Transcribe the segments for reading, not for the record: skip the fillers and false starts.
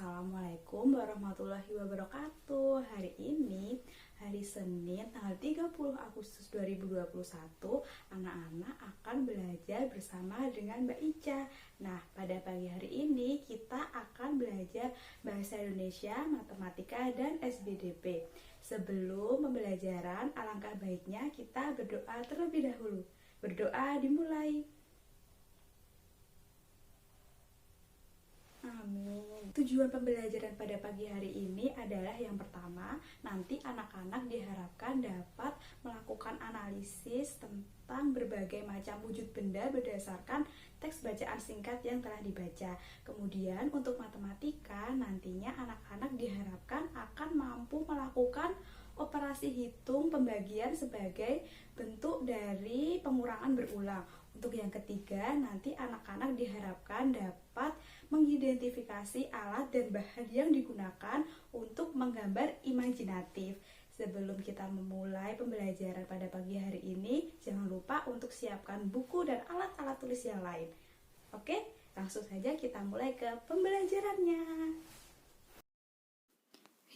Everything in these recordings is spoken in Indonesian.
Assalamualaikum warahmatullahi wabarakatuh. Hari ini, hari Senin, tanggal 30 Agustus 2021, anak-anak akan belajar bersama dengan Mbak Ica. Nah, pada pagi hari ini kita akan belajar Bahasa Indonesia, Matematika, dan SBDP. Sebelum pembelajaran, alangkah baiknya kita berdoa terlebih dahulu. Berdoa dimulai. Amin. Tujuan pembelajaran pada pagi hari ini adalah yang pertama, nanti anak-anak diharapkan dapat melakukan analisis tentang berbagai macam wujud benda berdasarkan teks bacaan singkat yang telah dibaca. Kemudian untuk matematika, nantinya anak-anak diharapkan akan mampu melakukan operasi hitung pembagian sebagai bentuk dari pengurangan berulang. Untuk yang ketiga, nanti anak-anak diharapkan dapat mengidentifikasi alat dan bahan yang digunakan untuk menggambar imajinatif. Sebelum kita memulai pembelajaran pada pagi hari ini, jangan lupa untuk siapkan buku dan alat-alat tulis yang lain. Oke, langsung saja kita mulai ke pembelajarannya.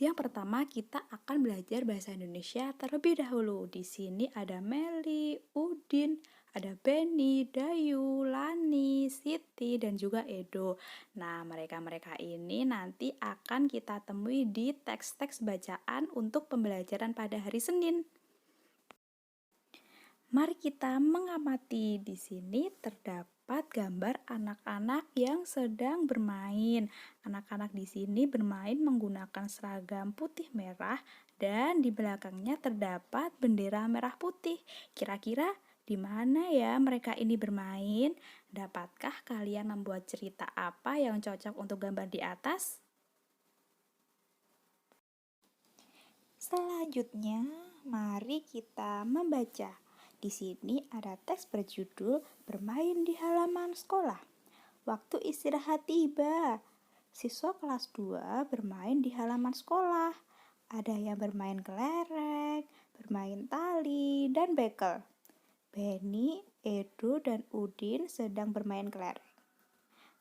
Yang pertama, kita akan belajar bahasa Indonesia terlebih dahulu. Di sini ada Meli, Udin, ada Benny, Dayu, Lani, Siti, dan juga Edo. Nah, mereka-mereka ini nanti akan kita temui di teks-teks bacaan untuk pembelajaran pada hari Senin. Mari kita mengamati. Di sini terdapat gambar anak-anak yang sedang bermain. Anak-anak di sini bermain menggunakan seragam putih merah dan di belakangnya terdapat bendera merah putih. Kira-kira di mana ya mereka ini bermain? Dapatkah kalian membuat cerita apa yang cocok untuk gambar di atas? Selanjutnya, mari kita membaca. Di sini ada teks berjudul Bermain di Halaman Sekolah. Waktu istirahat tiba. Siswa kelas 2 bermain di halaman sekolah. Ada yang bermain kelereng, bermain tali, dan bekel. Benny, Edo, dan Udin sedang bermain kelereng.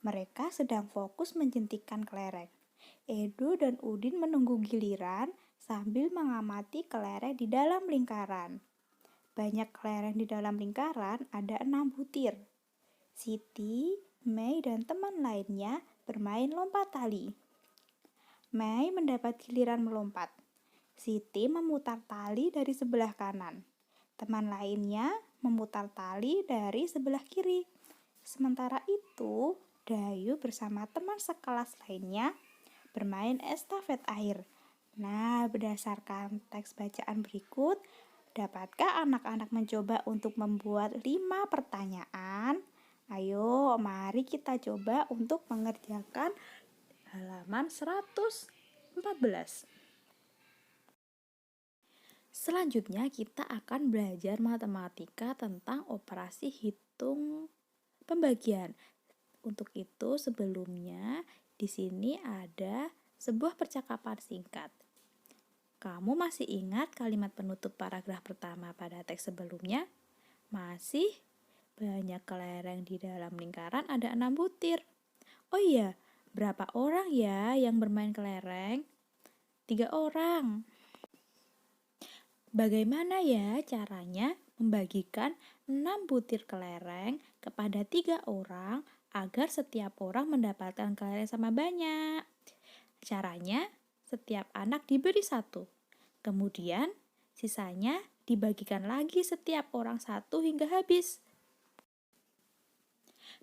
Mereka sedang fokus menjentikkan kelereng. Edo dan Udin menunggu giliran sambil mengamati kelereng di dalam lingkaran. Banyak kelereng di dalam lingkaran, ada 6 butir. Siti, Mei, dan teman lainnya bermain lompat tali. Mei mendapat giliran melompat. Siti memutar tali dari sebelah kanan. Teman lainnya memutar tali dari sebelah kiri. Sementara itu, Dayu bersama teman sekelas lainnya bermain estafet air. Nah, berdasarkan teks bacaan berikut, dapatkah anak-anak mencoba untuk membuat 5 pertanyaan? Ayo, mari kita coba untuk mengerjakan halaman 114. Selanjutnya kita akan belajar matematika tentang operasi hitung pembagian. Untuk itu sebelumnya di sini ada sebuah percakapan singkat. Kamu masih ingat kalimat penutup paragraf pertama pada teks sebelumnya? Masih? Banyak kelereng di dalam lingkaran ada 6 butir. Oh iya, berapa orang ya yang bermain kelereng? 3 orang. Bagaimana ya caranya membagikan 6 butir kelereng kepada 3 orang agar setiap orang mendapatkan kelereng sama banyak? Caranya, setiap anak diberi 1. Kemudian, sisanya dibagikan lagi setiap orang 1 hingga habis.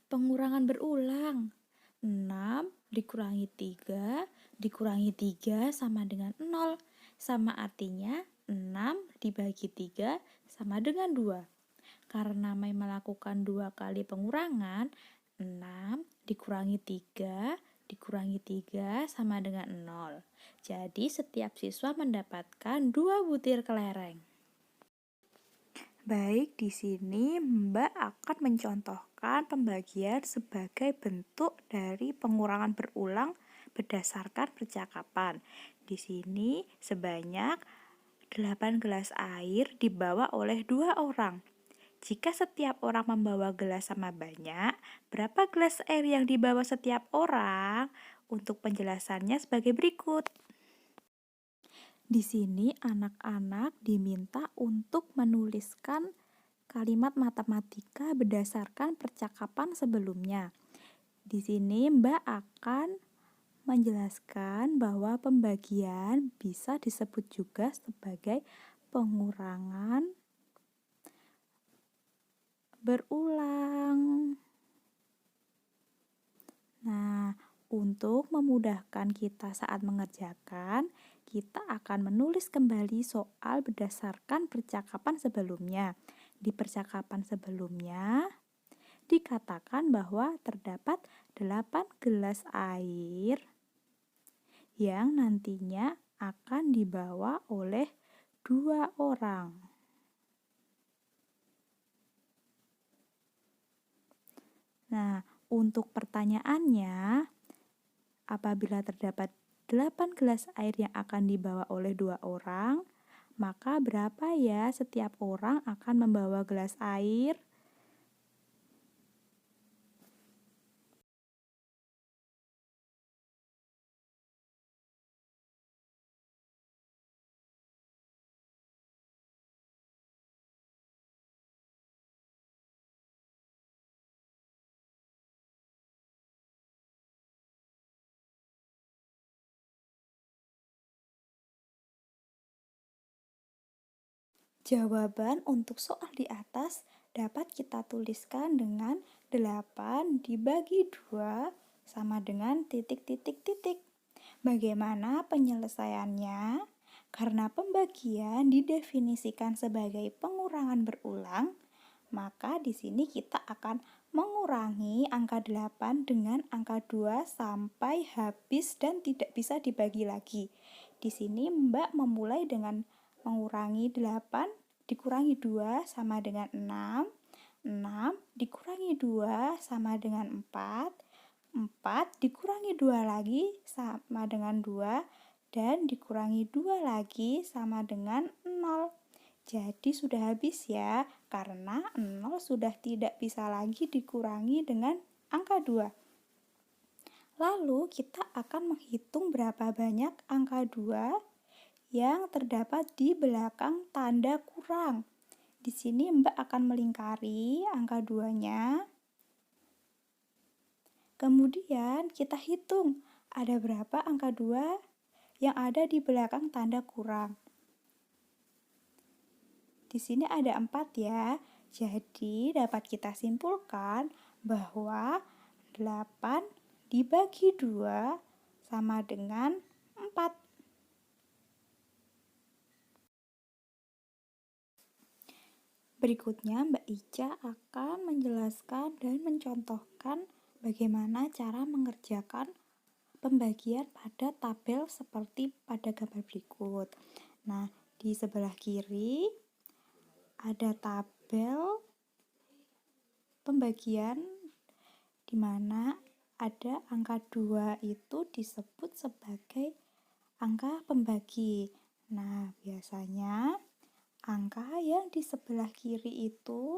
Pengurangan berulang. 6 dikurangi 3 dikurangi 3 sama dengan 0. Sama artinya 6 dibagi 3 sama dengan 2. Karena Mei melakukan 2 kali pengurangan, 6 dikurangi 3 dikurangi 3 sama dengan 0. Jadi setiap siswa mendapatkan 2 butir kelereng. Baik, di sini Mbak akan mencontohkan pembagian sebagai bentuk dari pengurangan berulang berdasarkan percakapan. Di sini sebanyak 8 gelas air dibawa oleh 2 orang. Jika setiap orang membawa gelas sama banyak, berapa gelas air yang dibawa setiap orang? Untuk penjelasannya sebagai berikut. Di sini anak-anak diminta untuk menuliskan kalimat matematika berdasarkan percakapan sebelumnya. Di sini Mbak akan menjelaskan bahwa pembagian bisa disebut juga sebagai pengurangan berulang. Nah, untuk memudahkan kita saat mengerjakan, kita akan menulis kembali soal berdasarkan percakapan sebelumnya. Di percakapan sebelumnya, dikatakan bahwa terdapat 8 gelas air yang nantinya akan dibawa oleh 2 orang. Nah, untuk pertanyaannya, apabila terdapat 8 gelas air yang akan dibawa oleh 2 orang, maka berapa ya setiap orang akan membawa gelas air? Jawaban untuk soal di atas dapat kita tuliskan dengan 8 dibagi 2 sama dengan titik-titik-titik. Bagaimana penyelesaiannya? Karena pembagian didefinisikan sebagai pengurangan berulang, maka di sini kita akan mengurangi angka 8 dengan angka 2 sampai habis dan tidak bisa dibagi lagi. Di sini Mbak memulai dengan mengurangi 8 dikurangi 2 sama dengan 6, 6 dikurangi 2 sama dengan 4, 4 dikurangi 2 lagi sama dengan 2, dan dikurangi 2 lagi sama dengan 0. Jadi sudah habis ya, karena 0 sudah tidak bisa lagi dikurangi dengan angka 2. Lalu kita akan menghitung berapa banyak angka 2 yang terdapat di belakang tanda kurang. Di sini Mbak akan melingkari angka 2-nya. Kemudian kita hitung ada berapa angka 2 yang ada di belakang tanda kurang. Di sini ada 4 ya. Jadi dapat kita simpulkan bahwa 8 dibagi 2 sama dengan 4. Berikutnya Mbak Ica akan menjelaskan dan mencontohkan bagaimana cara mengerjakan pembagian pada tabel seperti pada gambar berikut. Nah, di sebelah kiri ada tabel pembagian di mana ada angka 2 itu disebut sebagai angka pembagi. Nah, biasanya angka yang di sebelah kiri itu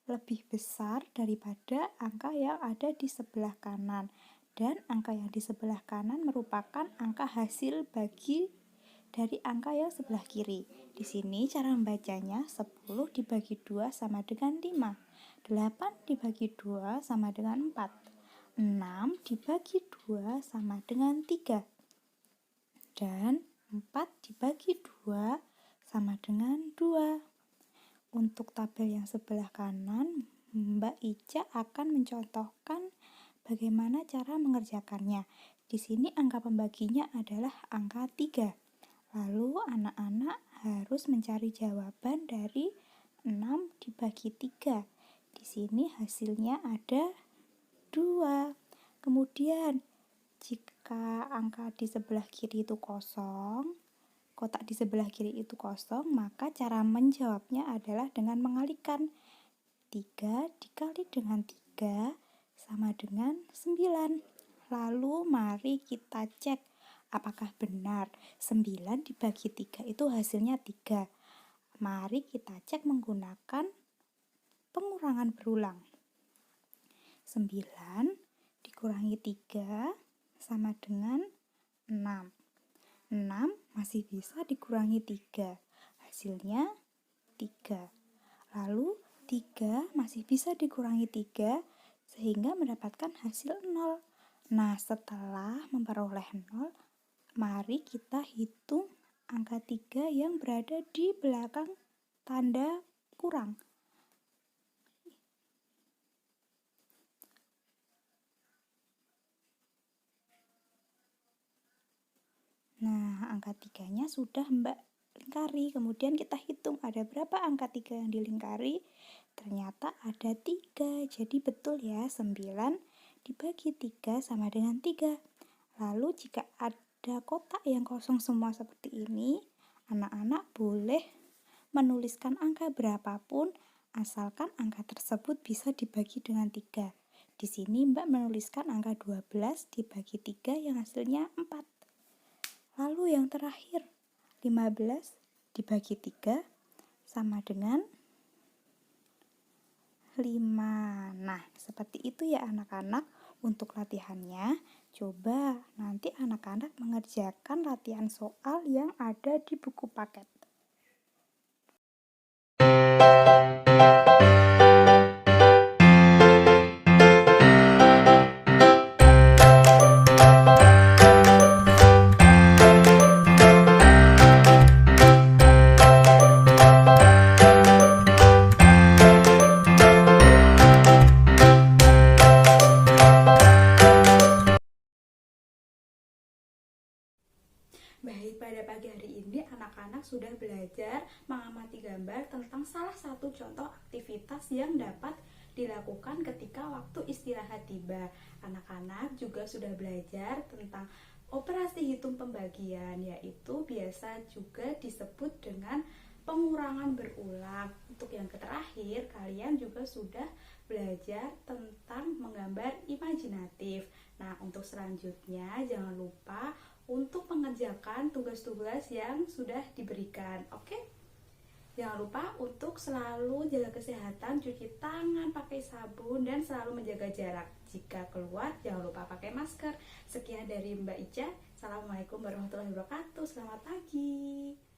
lebih besar daripada angka yang ada di sebelah kanan. Dan angka yang di sebelah kanan merupakan angka hasil bagi dari angka yang sebelah kiri. Di sini cara membacanya 10 dibagi 2 sama dengan 5. 8 dibagi 2 sama dengan 4. 6 dibagi 2 sama dengan 3. Dan 4 dibagi 2 sama dengan 2. Untuk tabel yang sebelah kanan, Mbak Ica akan mencontohkan bagaimana cara mengerjakannya. Di sini angka pembaginya adalah angka 3. Lalu anak-anak harus mencari jawaban dari 6 dibagi 3. Di sini hasilnya ada 2. Kemudian jika angka di sebelah kiri itu kosong, kotak di sebelah kiri itu kosong, maka cara menjawabnya adalah dengan mengalihkan 3 dikali dengan 3 sama dengan 9. Lalu mari kita cek apakah benar 9 dibagi 3 itu hasilnya 3. Mari kita cek menggunakan pengurangan berulang. 9 dikurangi 3 sama dengan 6. 6 masih bisa dikurangi 3. Hasilnya 3. Lalu 3 masih bisa dikurangi 3 sehingga mendapatkan hasil 0. Nah, setelah memperoleh 0, mari kita hitung angka 3 yang berada di belakang tanda kurang. Nah, angka 3-nya sudah Mbak lingkari. Kemudian kita hitung ada berapa angka 3 yang dilingkari. Ternyata ada 3. Jadi betul ya, 9 dibagi 3 sama dengan 3. Lalu jika ada kotak yang kosong semua seperti ini, anak-anak boleh menuliskan angka berapapun asalkan angka tersebut bisa dibagi dengan 3. Di sini Mbak menuliskan angka 12 dibagi 3 yang hasilnya 4. Lalu yang terakhir, 15 dibagi 3 sama dengan 5. Nah, seperti itu ya anak-anak. Untuk latihannya, coba nanti anak-anak mengerjakan latihan soal yang ada di buku paket. Baik, pada pagi hari ini anak-anak sudah belajar mengamati gambar tentang salah satu contoh aktivitas yang dapat dilakukan ketika waktu istirahat tiba. Anak-anak juga sudah belajar tentang operasi hitung pembagian, yaitu biasa juga disebut dengan pengurangan berulang. Untuk yang terakhir, kalian juga sudah belajar tentang menggambar imajinatif. Nah, untuk selanjutnya jangan lupa untuk mengerjakan tugas-tugas yang sudah diberikan. Oke? Jangan lupa untuk selalu jaga kesehatan, cuci tangan pakai sabun, dan selalu menjaga jarak. Jika keluar, jangan lupa pakai masker. Sekian dari Mbak Ica. Assalamualaikum warahmatullahi wabarakatuh. Selamat pagi.